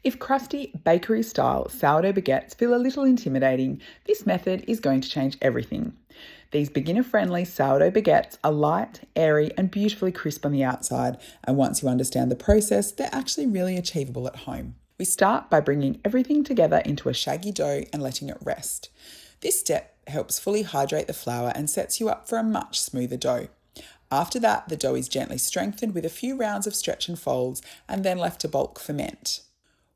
If crusty, bakery-style sourdough baguettes feel a little intimidating, this method is going to change everything. These beginner-friendly sourdough baguettes are light, airy, and beautifully crisp on the outside, and once you understand the process, they're actually really achievable at home. We start by bringing everything together into a shaggy dough and letting it rest. This step helps fully hydrate the flour and sets you up for a much smoother dough. After that, the dough is gently strengthened with a few rounds of stretch and folds and then left to bulk ferment.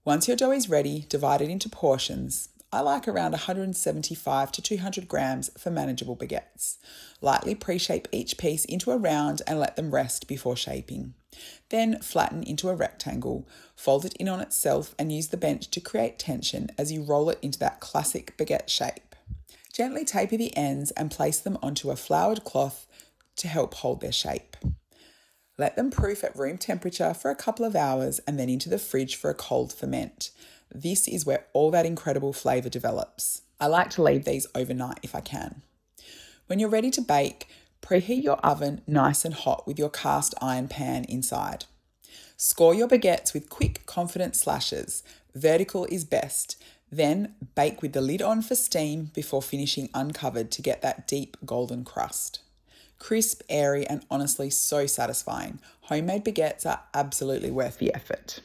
Once your dough is ready, divide it into portions. I like around 175 to 200 grams for manageable baguettes. Lightly pre-shape each piece into a round and let them rest before shaping. Then flatten into a rectangle, fold it in on itself and use the bench to create tension as you roll it into that classic baguette shape. Gently taper the ends and place them onto a floured cloth to help hold their shape. Let them proof at room temperature for a couple of hours and then into the fridge for a cold ferment. This is where all that incredible flavour develops. I like to leave these overnight if I can. When you're ready to bake, preheat your oven nice and hot with your cast iron pan inside. Score your baguettes with quick, confident slashes. Vertical is best. Then bake with the lid on for steam before finishing uncovered to get that deep golden crust. Crisp, airy, and honestly so satisfying. Homemade baguettes are absolutely worth the effort.